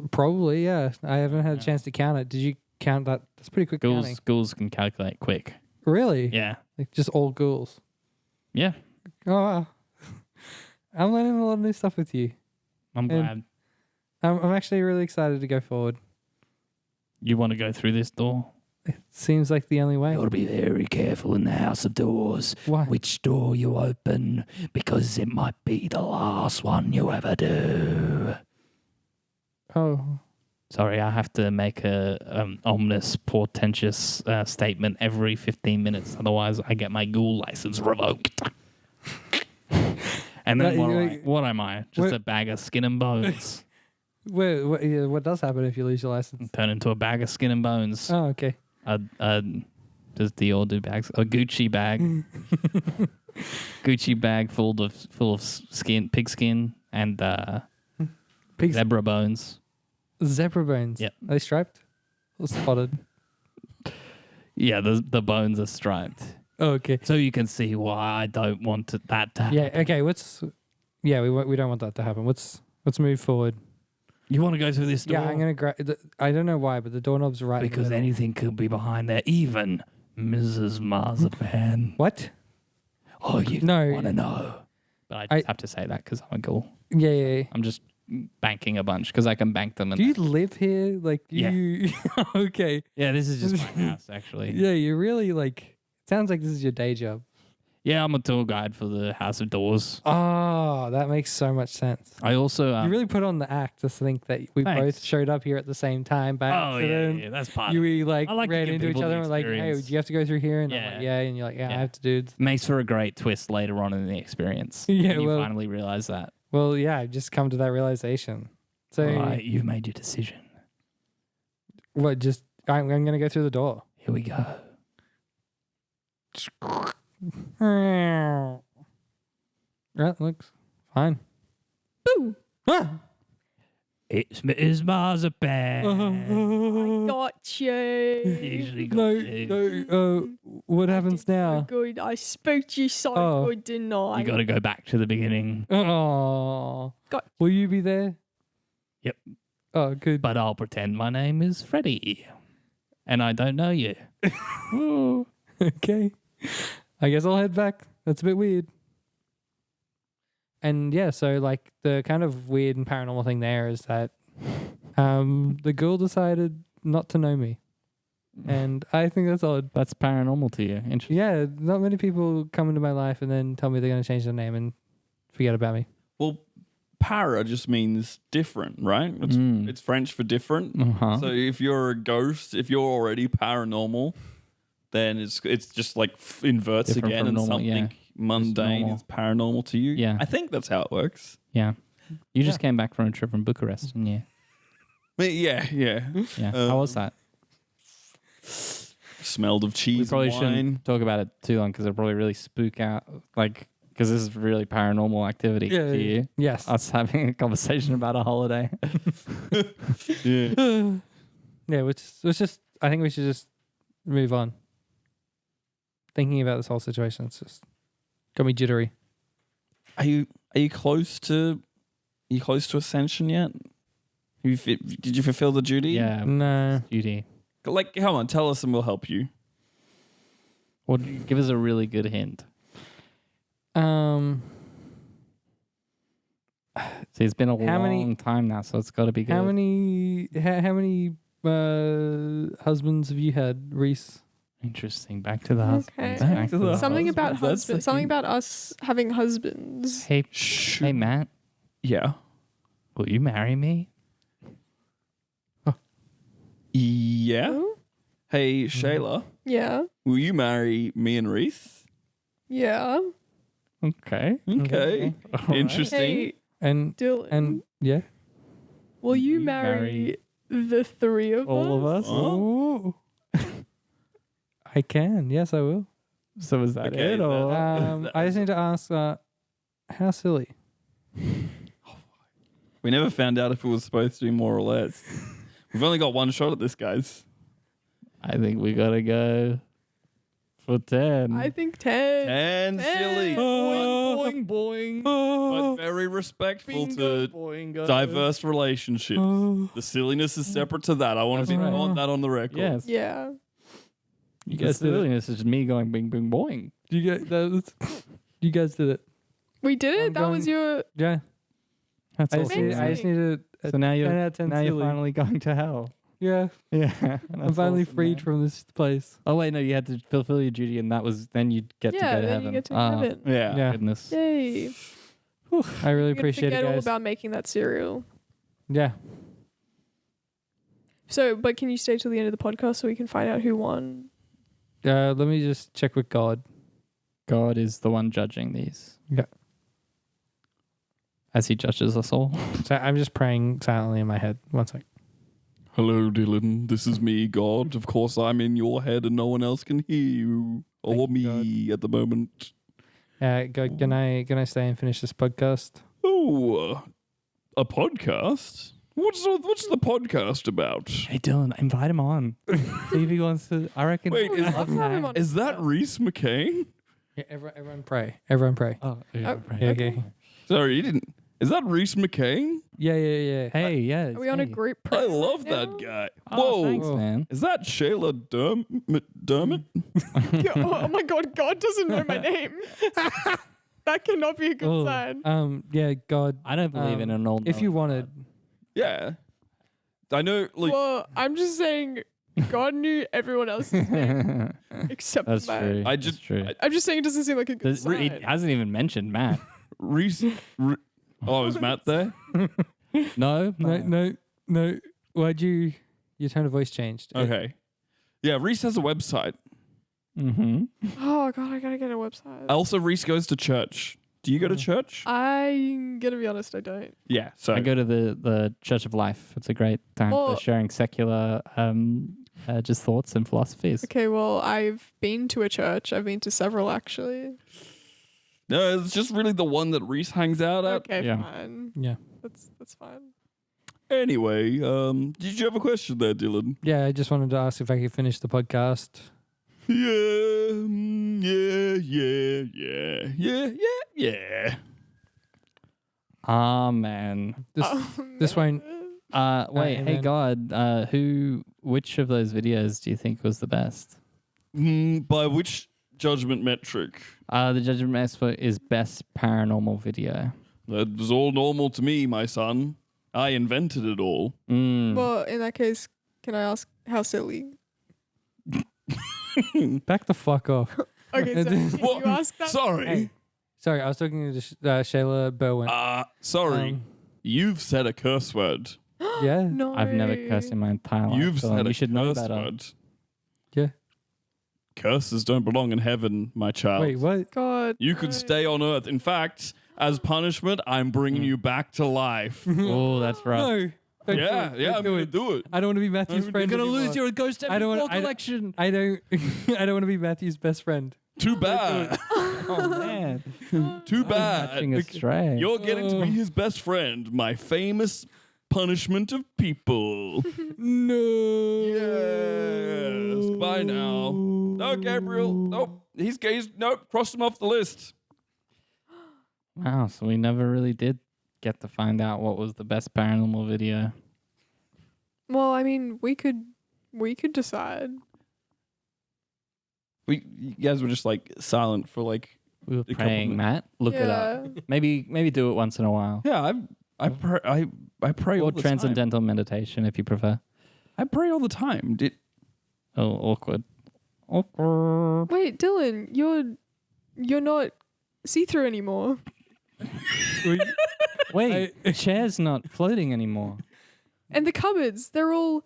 Probably, yeah. I haven't had a chance to count it. Did you count that? That's pretty quick counting. Ghouls can calculate quick. Really? Yeah, Like just all ghouls. yeah. Oh wow. I'm learning a lot of new stuff with you. I'm glad I'm actually really excited to go forward. you want to go through this door. It seems like the only way. Got to be very careful in the House of Doors. Why? Which door you open, because it might be the last one you ever do. Oh. Sorry, I have to make a ominous, portentous statement every 15 minutes. Otherwise, I get my ghoul license revoked. And then what am I? Just a bag of skin and bones. What does happen if you lose your license? Turn into a bag of skin and bones. Oh, okay. Does Dior do bags? A Gucci bag. Gucci bag full of skin, pig skin, and Pigs, zebra bones. zebra bones. Yep. Are they striped or spotted? Yeah, the bones are striped. Oh, okay. So you can see why I don't want that to happen. Yeah. Okay. We don't want that to happen. Let's move forward. You want to go through this door? Yeah, I'm gonna grab. I don't know why, but the doorknob's right. Because in the middle. anything could be behind there, even Mrs. Marzipan. What? Oh, you No. want to know. But I just have to say that because I'm a ghoul. Yeah. I'm just banking a bunch because I can bank them. Do you live here? Like, Yeah. you? Okay. Yeah, this is just my house, actually. Yeah, you really like. Sounds like this is your day job. Yeah, I'm a tour guide for the House of Doors. Oh, that makes so much sense. I also... You really put on the act to think that we Thanks. both showed up here at the same time by oh, accident. yeah, that's part You of it. we like I like to ran give into each people the other and were like, hey, experience. do you have to go through here? And I'm Yeah. like, yeah. And you're like, yeah, Yeah. I have to, dude. Makes for a great twist later on in the experience. Yeah, when you well- finally realize that. Well, yeah, I've just come to that realization. So, Right, you've made your decision. what, just, I'm going to go through the door. Here we go. That looks fine. Boo! Ah! It's Mrs. Marzipan. Got you. Usually got No, you. no, what happens So now? good. I spoke to you so Oh. good, didn't I? You got to go back to the beginning. Oh. Got- Will you be there? Yep. Oh, good. But I'll pretend my name is Freddie. And I don't know you. Ooh. Okay. I guess I'll head back. That's a bit weird. And yeah, so like the kind of weird and paranormal thing there is that the girl decided not to know me. And I think that's odd. That's paranormal to you. Interesting. Yeah, not many people come into my life and then tell me they're going to change their name and forget about me. Well, para just means different, right? It's French for different. Uh-huh. So if you're a ghost, if you're already paranormal, then it's just like inverts Different again from and normal, something yeah. mundane normal. is paranormal to you. Yeah. I think that's how it works. Yeah. You just came back from a trip from Bucharest, didn't you? But yeah. Yeah. How was that? Smelled of We cheese probably and wine. shouldn't talk about it too long because it'll probably really spook out. Like, because this is really paranormal activity to you. Yes. Us having a conversation about a holiday. Yeah. Yeah, which was just, I think we should just move on. Thinking about this whole situation, it's just got me jittery. Are you close to ascension yet? Did you fulfill the duty? Yeah. No. Beauty. Like, come on, tell us and we'll help you. Or give us a really good hint. See, it's been a How many- long time now, so it's got to be good. How many husbands have you had, Rhys? Interesting. Back to the Okay. husbands. Back Back to to the the Something about Husbands, that's husbands. the Something hint. about us having husbands. Hey, Shh. hey, Matt, Yeah. will you marry me? Yeah. Oh? Hey, Shayla, Yeah. will you marry me and Rhys? Yeah. Okay. Okay. All right. Interesting. Hey, And Dylan. yeah, will you you marry the three of All of us? Oh. I can. Yes, I will. So is that Okay, it? Or? I just need to ask, how silly? We never found out if it was supposed to be more or less. We've only got one shot at this, guys. I think we got to go for 10. I think 10. And silly. Boing, boing, But very respectful to diverse relationships. The silliness is separate to that. I want That's right. that on the record. Yes. Yeah. You The guys did it. silliness is just me going bing, bing, boing. You guys, you guys did it. We did it? I'm That was going- your. Yeah. That's I just, awesome. need, I just needed a So now 10 you're out of 10 now you're silly. finally going to hell. Yeah. Yeah. I'm finally freed from this place. Oh wait, no, you had to fulfill your duty, and that was then you'd get to Yeah, go to then heaven. you get to Ah, heaven. Yeah. Yeah. Goodness. Yay. I really You could appreciate forget it, all guys. about making that cereal. Yeah. So, but can you stay till the end of the podcast so we can find out who won? Let me just check with God. God is the one judging these. Yeah. As he judges us all. So I'm just praying silently in my head. One sec. Hello, Dylan. This is me, God. Of course, I'm in your head and no one else can hear you or Thank you, me at the moment. God, can I stay and finish this podcast? Oh, a podcast? What's the podcast about? Hey, Dylan, invite him on. See if he wants to. I reckon. Wait, is- I'll have him on Is his that podcast. Rhys McCain? Yeah, everyone pray. Everyone pray. Oh, yeah, Yeah, okay. Sorry, you didn't. Is that Rhys McCain? Yeah. Hey, yeah. Are we on a group? I prayer love now? that guy. Oh, Whoa. thanks, Whoa. man. Is that Shayla Dermot? Yeah, oh my god, God doesn't know my name. That cannot be a good Oh, sign. yeah, God. I don't believe in an all. If you wanted, Yeah. I know, like, Well, I'm just saying, God knew everyone else's name except That's mine. true. I That's just- true. I'm just saying it doesn't seem like a good Does- sign. it hasn't even mentioned Matt. Rhys. Oh, is Matt there? No, no. Why'd your tone of voice changed? Okay. Yeah, Rhys has a website. Mm-hmm. Oh god, I gotta get a website. Also, Rhys goes to church. Do you go to church? I'm gonna be honest, I don't. Yeah. So I go to the Church of Life. It's a great time Well- for sharing secular, just thoughts and philosophies. Okay, well, I've been to a church. I've been to several actually. no, it's just really the one that Rhys hangs out at. Okay, Yeah. fine. Yeah. That's fine. Anyway, did you have a question there, Dylan? Yeah, I just wanted to ask if I could finish the podcast. Yeah. Man. This won't. Wait, and hey then- God, which of those videos do you think was the best? By which judgment metric? The judgment expert is best paranormal video. That was all normal to me, my son. I invented it all. Well, in that case, can I ask how silly? Back the fuck off. Okay, so can What? you ask that? Sorry. Hey. Sorry, I was talking to Shayla Berwin. Sorry. Um, You've said a curse word. yeah. No. I've never cursed in my entire life. You've Dylan. said You a should know curse better. word. Yeah. Curses don't belong in heaven, my child. Wait, what? God. You could no. stay on earth. In fact, as punishment, I'm bringing you back to life. Oh, that's right. No. Don't do yeah, it. yeah, Don't I'm do going to it. do it. I don't want to be Matthew's You're friend. gonna anymore. your ghost I don't want- I- election. I don't. I don't want to be Matthew's best friend. Too bad. Oh man, Too catching bad. astray. You're getting to be his best friend, my famous punishment of people. No. Yes. Bye now. No, Gabriel. Nope. He's nope. Crossed him off the list. Wow, so we never really did get to find out what was the best paranormal video. Well, I mean, we could decide. You guys were just like silent for like. We were A couple praying, minutes. Matt. Look it up. Maybe do it once in a while. Yeah, I pray all Or the time. transcendental meditation if you prefer. I pray all the time. Oh, awkward. Awkward. Wait, Dylan, you're not see-through anymore. Wait, the chair's not floating anymore. And the cupboards, they're all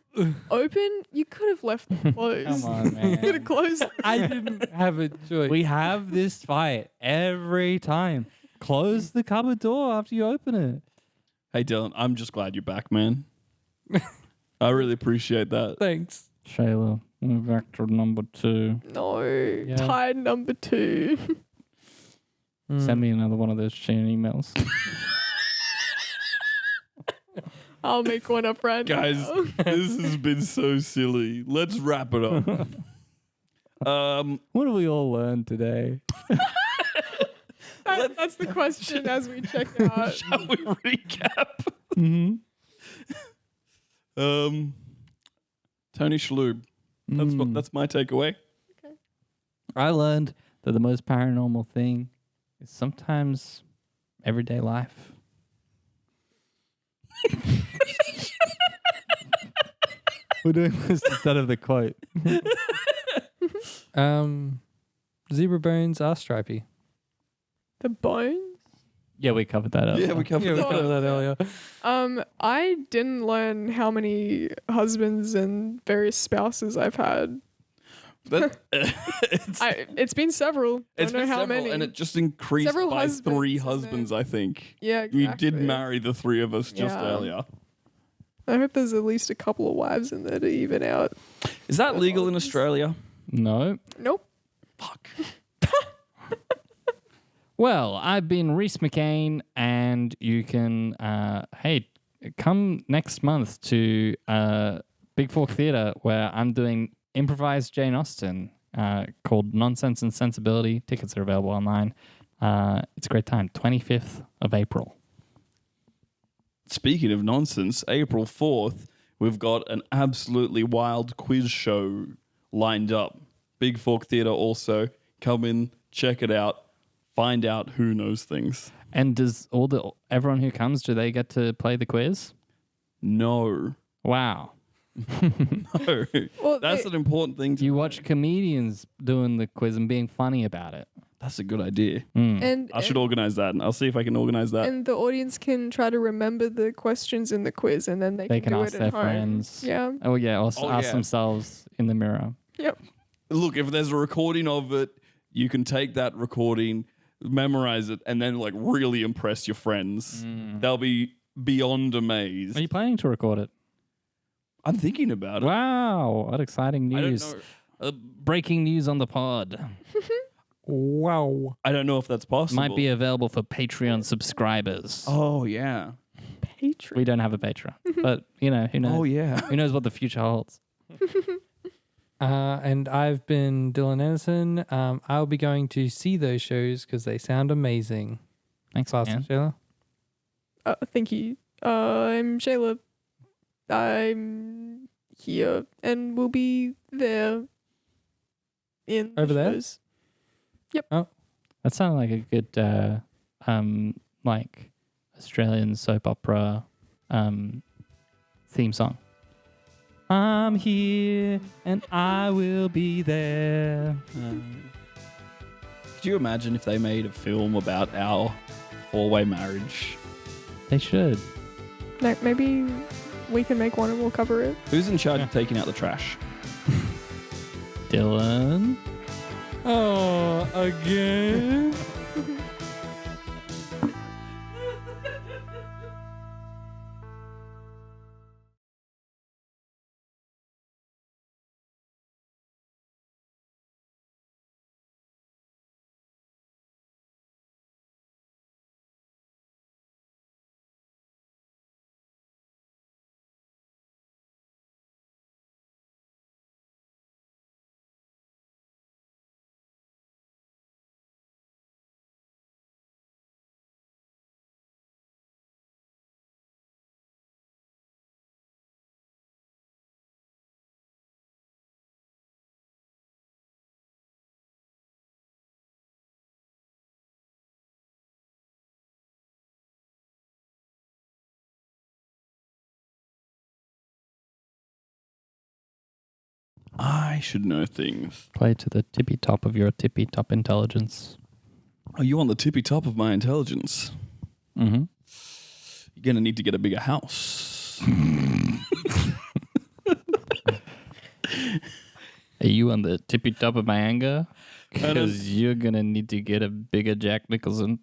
open. You could have left them closed. Come on, You could man. have closed. I didn't have a choice. We have this fight every time. Close the cupboard door after you open it. Hey Dylan, I'm just glad you're back, man. I really appreciate that. Thanks. Shayla, we're back to number 2. No, tied number 2. Send me another one of those chain emails. I'll make one up right Guys, now. this has been so silly. Let's wrap it up. What have we all learned today? That's the question as we check out. Shall we recap? Mm-hmm. Tony Shalhoub. That's my takeaway. I learned that the most paranormal thing is sometimes everyday life. We're doing this instead of the quote. Zebra bones are stripy. The bones? Yeah, we covered that up. Yeah, we covered Yeah, we that. covered that earlier. I didn't learn how many husbands and various spouses I've had. It's been several. It's Don't know been how several, many. and it just increased Several by 3 husbands, husbands, I think. Yeah, exactly. We did marry the 3 of us just Yeah. earlier. I hope there's at least a couple of wives in there to even out. Is that legal in Australia? No. Nope. Fuck. Well, I've been Rhys McCain, and you can, come next month to Big Fork Theatre where I'm doing improvised Jane Austen called Nonsense and Sensibility. Tickets are available online. It's a great time. 25th of April. Speaking of nonsense, April 4th, we've got an absolutely wild quiz show lined up. Big Fork Theatre also. Come in, check it out, find out who knows things. And does everyone who comes, do they get to play the quiz? No. Wow. No. Well, That's an important thing to You know. watch comedians doing the quiz and being funny about it. That's a good idea. and I should organize that. I'll see if I can organize that. and the audience can try to remember the questions in the quiz, and then they They can can do ask it their at home. friends. Yeah. Oh, yeah. Or Oh, ask yeah. themselves in the mirror. Yep. Look, if there's a recording of it, you can take that recording, memorize it, and then like really impress your friends. They'll be beyond amazed. Are you planning to record it? I'm thinking about it. Wow. What exciting I don't news. know. Breaking news on the pod. Wow. I don't know if that's possible. Might be available for Patreon subscribers. Oh yeah. Patreon. We don't have a Patreon. But, who knows? Oh yeah. Who knows what the future holds? And I've been Dylan Anderson. I'll be going to see those shows because they sound amazing. Thanks, Faster, man. Shayla. Thank you. I'm Shayla. I'm here and will be there in the Over there? shows. That sounded like a good, like Australian soap opera theme song. I'm here and I will be there. Could you imagine if they made a film about our four-way marriage? They should. Like, maybe we can make one and we'll cover it. Who's in charge of taking out the trash? Dylan. Oh, again? I should know things. Play to the tippy top of your tippy top intelligence. Are you on the tippy top of my intelligence? Mm-hmm. You're going to need to get a bigger house. Are you on the tippy top of my anger? Kind of. Because you're going to need to get a bigger Jack Nicholson.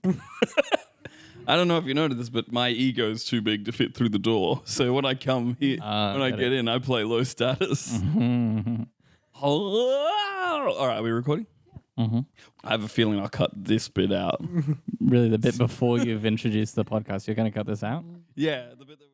I don't know if you noticed this, but my ego is too big to fit through the door. So when I come here, when I get in, I play low status. Hello? All right, are we recording? Mm-hmm. I have a feeling I'll cut this bit out. Really, the bit before you've introduced the podcast, you're going to cut this out? Yeah, the bit that